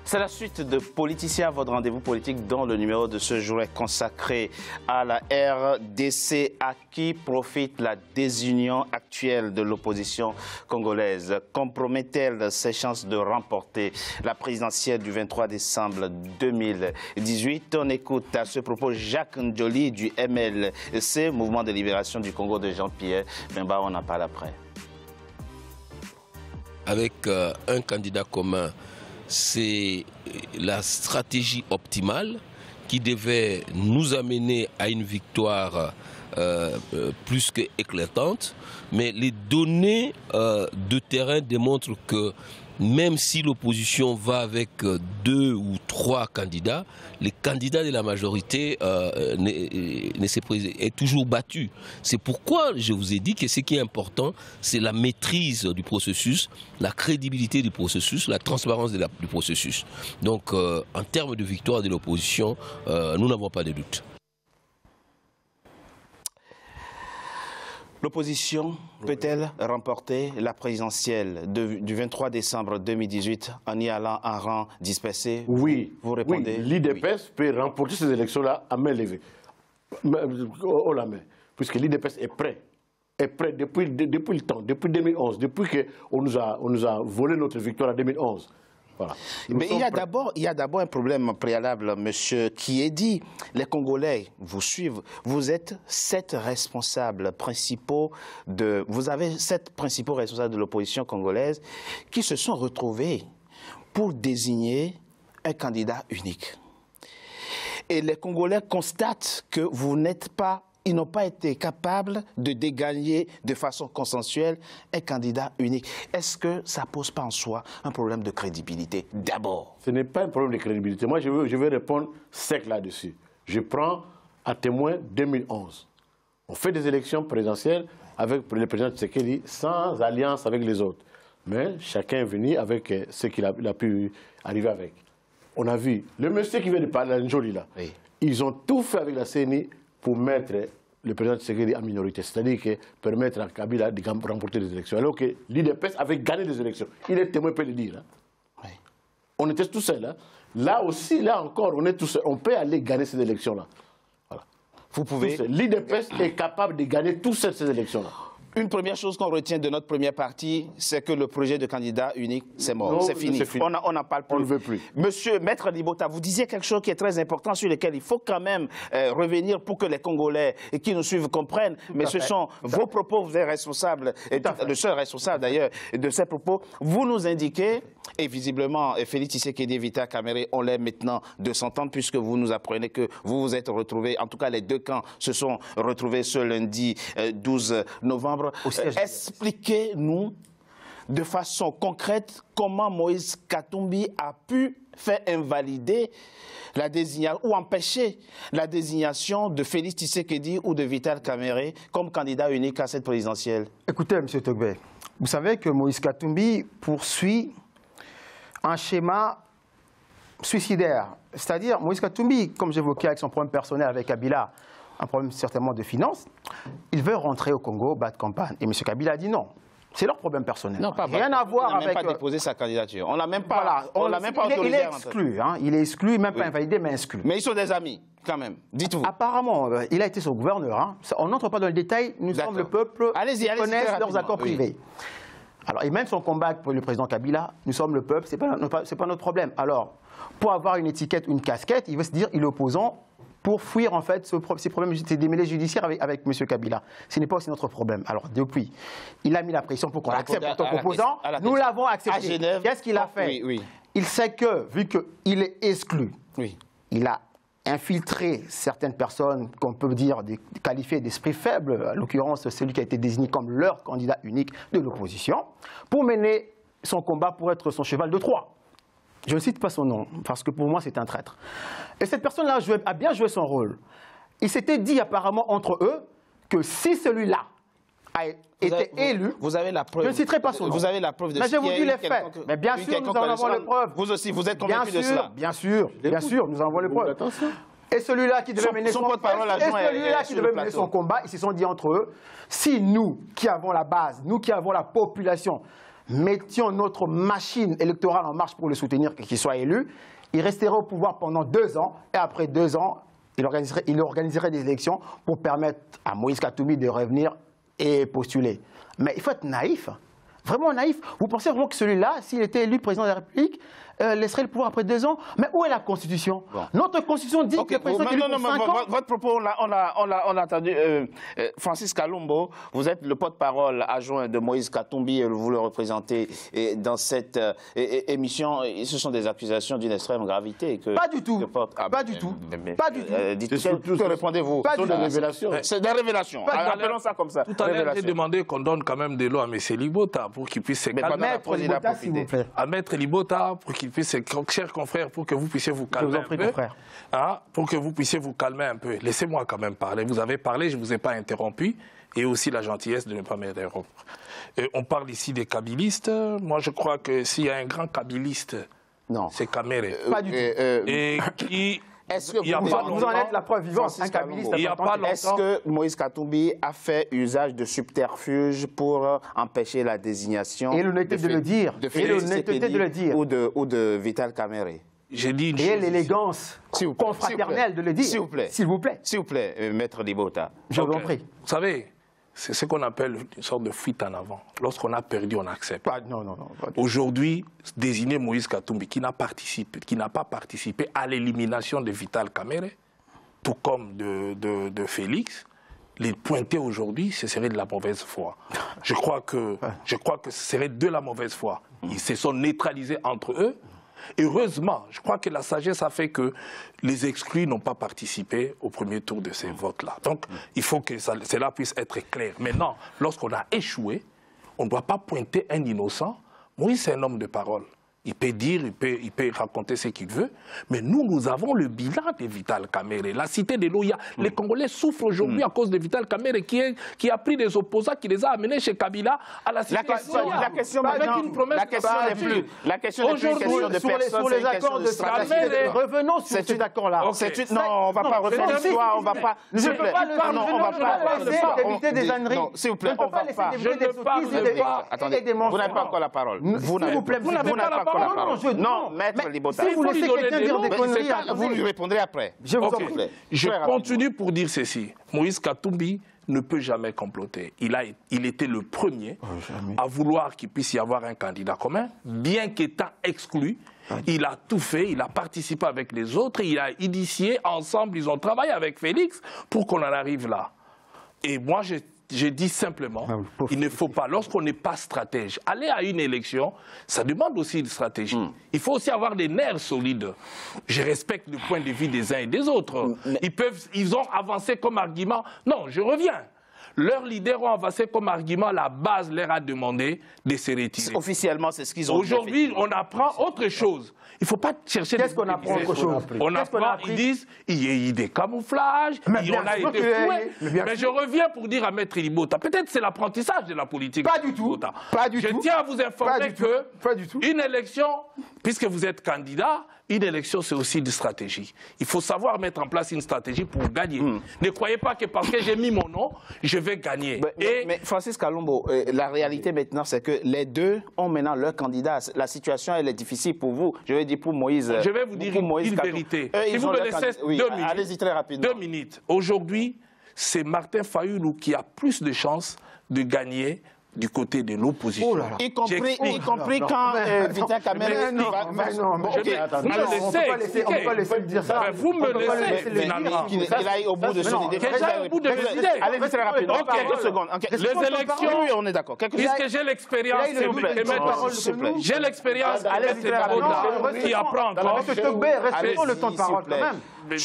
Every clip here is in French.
C'est la suite de Politicien, votre rendez-vous politique dont le numéro de ce jour est consacré à la RDC. À qui profite la désunion actuelle de l'opposition congolaise? Compromet-elle ses chances de remporter la présidentielle du 23 décembre 2018? On écoute à ce propos Jacques Ndjoli du MLC, Mouvement de libération du Congo de Jean-Pierre Bemba. On en parle après. Avec un candidat commun, c'est la stratégie optimale qui devait nous amener à une victoire plus qu'éclatante. Mais les données de terrain démontrent que même si l'opposition va avec 2 ou 3 candidats, les candidats de la majorité est toujours battu. C'est pourquoi je vous ai dit que ce qui est important, c'est la maîtrise du processus, la crédibilité du processus, la transparence du processus. Donc, en termes de victoire de l'opposition, nous n'avons pas de doute. L'opposition peut-elle remporter la présidentielle du 23 décembre 2018 en y allant en rang dispersé? Oui. Vous répondez? Oui. L'IDPS peut remporter ces élections-là à main levée. Haut la main. Puisque l'IDPS est prêt. Est prêt depuis le temps, depuis 2011, depuis qu'on nous a volé notre victoire en 2011. Voilà. Mais il y a d'abord un problème préalable, monsieur, qui est dit. Les Congolais vous suivent. Vous êtes 7 responsables principaux vous avez 7 principaux responsables de l'opposition congolaise qui se sont retrouvés pour désigner un candidat unique. Et les Congolais constatent que ils n'ont pas été capables de dégagner de façon consensuelle un candidat unique. Est-ce que ça ne pose pas en soi un problème de crédibilité d'abord? Ce n'est pas un problème de crédibilité. Moi, je vais répondre sec là-dessus. Je prends à témoin 2011. On fait des élections présidentielles avec le président Tshisekedi sans alliance avec les autres. Mais chacun est venu avec ce qu'il a pu arriver avec. On a vu le monsieur qui vient de parler, Njoli là. Oui. Ils ont tout fait avec la CENI pour mettre le président Tshisekedi en minorité, c'est-à-dire que permettre à Kabila de remporter des élections. Alors que l'IDPS avait gagné des élections. Il est témoin, peut le dire. Hein. Oui. On était tout seul. Hein. Là aussi, là encore, on est tout seul. On peut aller gagner ces élections-là. Voilà. Vous pouvez. L'IDPS est capable de gagner toutes ces élections-là. Une première chose qu'on retient de notre première partie, c'est que le projet de candidat unique, c'est mort, c'est fini. On n'en parle plus. On ne veut plus. Monsieur Maître Libota, vous disiez quelque chose qui est très important sur lequel il faut quand même revenir pour que les Congolais qui nous suivent comprennent. Mais ce sont vos propos, vous êtes responsable, le seul responsable d'ailleurs de ces propos. Vous nous indiquez, et visiblement Félix Tshisekedi et Vital Kamerhe ont l'air maintenant de s'entendre puisque vous nous apprenez que vous vous êtes retrouvés, en tout cas les 2 camps se sont retrouvés ce lundi 12 novembre. Expliquez-nous de façon concrète comment Moïse Katumbi a pu faire invalider la désignation ou empêcher la désignation de Félix Tshisekedi ou de Vital Kamerhe comme candidat unique à cette présidentielle. Écoutez, M. Togbe, vous savez que Moïse Katumbi poursuit un schéma suicidaire. C'est-à-dire, Moïse Katumbi, comme j'évoquais avec son problème personnel avec Kabila, un problème certainement de finances, il veut rentrer au Congo, battre campagne. Et M. Kabila a dit non. C'est leur problème personnel. Non, pas rien à voir avec... Il n'a même pas déposé sa candidature. On ne l'a même pas, voilà, même pas autorisé. Il est exclu, hein, il est exclu, même pas invalidé, mais exclu. Mais ils sont des amis, quand même. Dites-vous. Apparemment, il a été son gouverneur. Hein. On n'entre pas dans le détail. Nous sommes le peuple qui connaissent leurs accords privés. Alors, et même son combat pour le président Kabila, nous sommes le peuple, ce n'est pas notre problème. Alors, pour avoir une étiquette, une casquette, il veut se dire il est opposant pour fuir en fait ces problèmes, ces démêlés judiciaires avec M. Kabila. Ce n'est pas aussi notre problème. Alors depuis, il a mis la pression pour qu'on accepte en tant qu'opposant. Nous l'avons accepté. Qu'est-ce qu'il a fait? Il sait que, vu qu'il est exclu, il a infiltré certaines personnes qu'on peut qualifier d'esprit faible, à l'occurrence celui qui a été désigné comme leur candidat unique de l'opposition, pour mener son combat pour être son cheval de Troie. Je ne cite pas son nom, parce que pour moi, c'est un traître. Et cette personne-là a bien joué son rôle. Il s'était dit apparemment entre eux que si celui-là a été élu, vous avez la preuve. Je ne citerai pas son nom. Vous avez la preuve de mais je vous dis les faits. Mais bien sûr, nous en avons les preuves. Vous aussi, vous êtes convaincu de cela? Bien sûr, nous en avons les preuves. Et celui-là qui devait mener son combat, ils se sont dit entre eux, si nous qui avons la base, nous qui avons la population, mettions notre machine électorale en marche pour le soutenir et qu'il soit élu, il resterait au pouvoir pendant 2 ans, et après 2 ans, il organiserait des élections pour permettre à Moïse Katumbi de revenir et postuler. Mais il faut être naïf, vraiment naïf. Vous pensez vraiment que celui-là, s'il était élu président de la République, laisserait le pouvoir après 2 ans? Mais où est la Constitution? Notre Constitution dit que le président est élu pour 5 ans. Votre propos, on a entendu. Francis Kalumbo, vous êtes le porte-parole adjoint de Moïse Katumbi et vous le représentez dans cette émission. Ce sont des accusations d'une extrême gravité. Pas du tout. Pas du tout. Pas du tout. Que répondez-vous? Ce sont des révélations. C'est des révélations. Appelons ça comme ça. Tout à l'heure, j'ai demandé qu'on donne quand même de l'eau à M. Libota pour qu'il puisse se calmer. À Maître Libota pour qu'il puisse, chers confrères, pour que vous puissiez vous calmer un peu. Hein, pour que vous puissiez vous calmer un peu. Laissez-moi quand même parler. Vous avez parlé, je ne vous ai pas interrompu. Et aussi la gentillesse de ne pas m'interrompre. On parle ici des kabylistes. Moi, je crois que s'il y a un grand kabyliste, c'est Kamere. Pas du tout. Et qui... Est-ce que vous en êtes la preuve vivante? Est-ce que Moïse Katumbi a fait usage de subterfuge pour empêcher la désignation et l'honnêteté de le dire, ou de Vital Kamerhe? J'ai dit une chose. Et l'élégance confraternelle de le dire. S'il vous plaît. S'il vous plaît. S'il vous plaît, Maître Libota. Je vous en prie. Vous savez, c'est ce qu'on appelle une sorte de fuite en avant. Lorsqu'on a perdu, on accepte. Non. Aujourd'hui, désigner Moïse Katumbi, qui n'a pas participé à l'élimination de Vital Kamerhe, tout comme de Félix, les pointer aujourd'hui, ce serait de la mauvaise foi. Je crois que ce serait de la mauvaise foi. Ils se sont neutralisés entre eux. Heureusement, je crois que la sagesse a fait que les exclus n'ont pas participé au premier tour de ces votes-là. Donc, il faut que cela puisse être clair. Maintenant, lorsqu'on a échoué, on ne doit pas pointer un innocent. Moïse, c'est un homme de parole. Il peut dire, il peut raconter ce qu'il veut, mais nous avons le bilan de Vital Kamerhe. La cité de l'eau, les Congolais souffrent aujourd'hui à cause de Vital Kamerhe qui a pris des opposants, qui les a amenés chez Kabila à la cité de l'eau. La question n'est plus de personnes. Sur les accords de Kamerhe, revenons sur cet accord-là. Non, on ne va pas refaire l'histoire, on ne va pas... Je ne peux pas laisser d'éviter des âneries. Non, s'il vous plaît, on ne peut pas laisser d'éviter des sottises et des mensonges. Vous n'avez pas encore la parole. S'il vous plaît, vous n'avez pas la parole. Non, Maître Libota. Si vous laissez quelqu'un dire des conneries, vous lui répondrez après. Je vous en prie. Je continue pour dire ceci. Moïse Katumbi ne peut jamais comploter. Il était le premier à vouloir qu'il puisse y avoir un candidat commun, bien qu'étant exclu. Il a tout fait, il a participé avec les autres, il a initié ensemble, ils ont travaillé avec Félix pour qu'on en arrive là. Et moi, j'ai dit simplement, il ne faut pas, lorsqu'on n'est pas stratège, aller à une élection, ça demande aussi une stratégie. Il faut aussi avoir des nerfs solides. Je respecte le point de vue des uns et des autres. Ils ont avancé comme argument. Non, je reviens. Leurs leaders ont avancé comme argument, la base leur a demandé de se retirer. Officiellement, c'est ce qu'ils ont fait. Aujourd'hui, on apprend autre chose. Il ne faut pas chercher... Qu'est-ce qu'on apprend autre chose? On apprend, ils disent, il y a eu des camouflages, on a été foués. Mais je reviens pour dire à Maître Libota, peut-être c'est l'apprentissage de la politique. Pas du tout. Je tiens à vous informer qu'une élection, puisque vous êtes candidat, une élection, c'est aussi une stratégie. Il faut savoir mettre en place une stratégie pour gagner. Ne croyez pas que parce que j'ai mis mon nom, je vais gagner. Mais Francis Kalumbo, la réalité maintenant, c'est que les deux ont maintenant leur candidat. La situation, elle est difficile pour vous. Je vais dire pour Moïse. Je vais vous dire une vérité. Si vous me laissez 2 minutes. Allez-y très rapidement. 2 minutes. Aujourd'hui, c'est Martin Fayulu qui a plus de chances de gagner du côté de l'opposition. Y compris quand Vital Kamerhe... On ne peut pas laisser dire ça. Vous me laissez finalement. Il aille au bout de son idée. Allez-y très rapidement. Quelques secondes. Les élections... Oui, on est d'accord. Puisque j'ai l'expérience... J'ai l'expérience qui apprend encore. Monsieur Togbe, respectons le temps de parole quand même.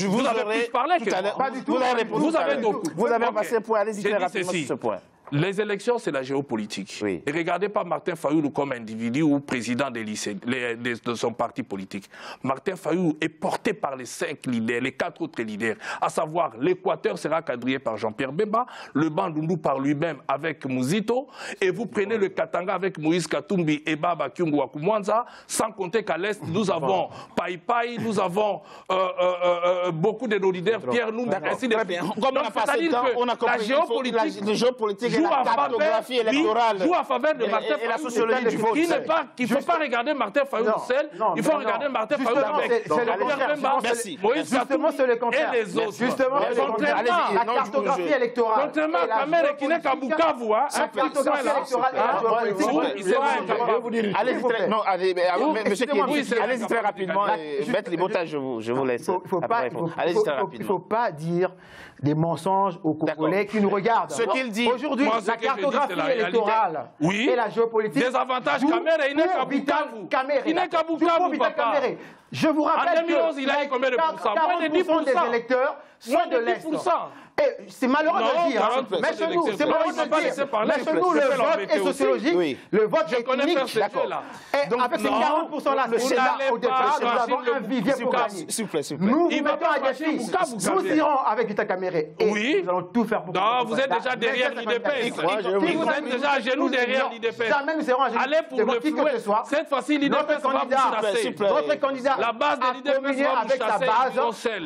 Vous avez plus parlé que moi. Pas du tout. Vous avez beaucoup. Vous avez passé un point. Allez-y très rapidement sur ce point. Les élections, c'est la géopolitique. Oui. Et regardez pas Martin Fayulu comme individu ou président de son parti politique. Martin Fayulu est porté par les 5 leaders, les 4 autres leaders, à savoir l'Équateur sera quadrillé par Jean-Pierre Bemba, le Bandundu par lui-même avec Mouzito, et vous prenez le Katanga avec Moïse Katumbi et Baba Kyungu Wakumwanza, sans compter qu'à l'Est, nous avons Pai Pai, nous avons beaucoup de nos leaders, Pierre Noum, ainsi de suite. Comme on a passé le temps, on a compris. La géopolitique... joue en faveur de Martin et la sociologie du vote. Il ne faut pas regarder Martin Fayulu seul, il faut regarder Martin Fayulu avec Merci. Moïse Katumbi et les autres. Justement, la cartographie électorale. Contrairement à Kamere qui n'est qu'à Bukavu, la cartographie électorale allez-y très rapidement. Maître Libota, je vous laisse. Il ne faut pas dire des mensonges aux Congolais qui nous regardent. Ce qu'il dit. Aujourd'hui, la cartographie électorale et la géopolitique. Des avantages Kamere, il n'est qu'à Bukavu. Il n'est qu'à Bukavu, papa. Je vous rappelle en 2011, il a eu combien de pourcents? Moins de 10%. Des électeurs sont de l'Est. C'est malheureux de dire, mais chez nous, c'est malheureux de dire, mais chez nous, le vote est sociologique, le vote est ethnique, d'accord. Et avec ces 40%-là, le Sénat, au départ, nous avons un vivier pour gagner. Nous vous mettons à défi, nous irons avec Vita Kamere et nous allons tout faire pour... Non, vous êtes déjà derrière l'IDPS. Vous êtes déjà à genoux derrière l'IDPS. Allez pour le flouer. Cette fois-ci, l'IDPS va vous chasser. Notre candidat la base de l'IDPS va vous chasser.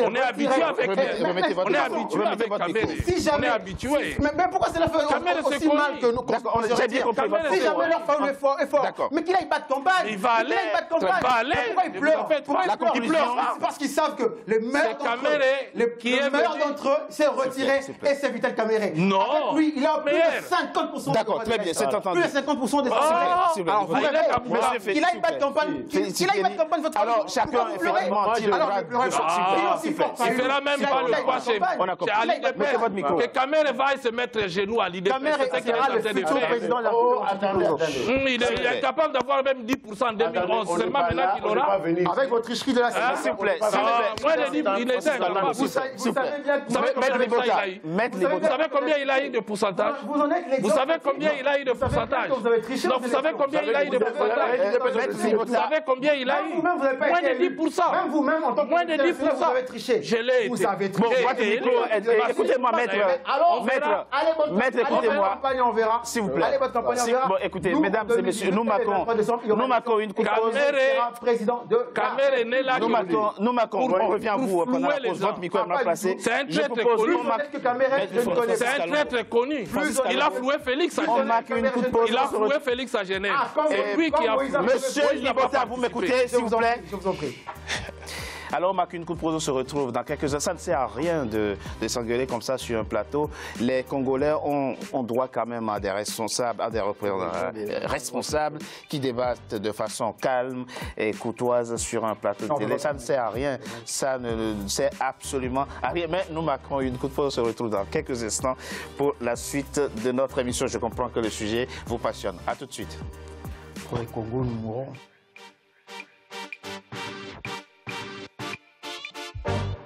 On est habitué avec elle. On est habitué avec Kamere. On est habitué. Mais pourquoi c'est la aussi mal que nous? Si jamais leur fait un effort, mais qu'il aille battre campagne. Il va aller. Pourquoi il pleure? Il pleure parce qu'ils savent que le meilleur d'entre eux s'est retiré et c'est Vital Kamere. Non. Avec lui, il a plus de 50%. D'accord, très bien, c'est entendu. Plus de 50% des Français. Qu'il aille battre campagne. Qu'il aille battre campagne, votre alors, chacun, effectivement, il fera même pas le poids chez l'IDPS. Que Kamere va se mettre genoux à l'IDPS. C'est ce sera le futur président de la République. Il est capable d'avoir même 10% en 2011. Seulement maintenant qu'il aura. Avec votre tricherie de la CENI. S'il vous plaît. Moi, il était également. Vous savez bien Vous savez combien il a eu de pourcentage? Vous savez combien il a eu de pourcentage? Donc vous savez combien il a eu de pourcentage? Vous savez combien il a eu? Moins de 10%. Même vous-même, en tant que moins de 10%. vous avez triché. Je l'ai été. Vous avez triché. Écoutez-moi, maître. Maître, écoutez-moi. On verra. S'il vous plaît. Allez, votre campagne, on verra. Bon, écoutez, mesdames et messieurs, nous marquons une courte pause. Kamere n'est là. Nous marquons, on revient à vous pendant la pause. Votre micro est mal placé. C'est un traître connu. C'est un traître connu. Il a floué Félix à Genève. Il a floué Félix à Genève. C'est lui qui a floué. Monsieur Libota, vous m'écoutez, s'il vous plaît? Je vous en prie. Alors, on marque une courte pause, on se retrouve dans quelques heures. Ça ne sert à rien de s'engueuler comme ça sur un plateau. Les Congolais ont droit quand même à des responsables, à des représentants responsables qui débattent de façon calme et courtoise sur un plateau de télé. Ça ne sert à rien. Ça ne sert absolument à rien. Mais nous marquons une courte pause, on se retrouve dans quelques instants pour la suite de notre émission. Je comprends que le sujet vous passionne. À tout de suite. Pour le Congo, nous mourrons.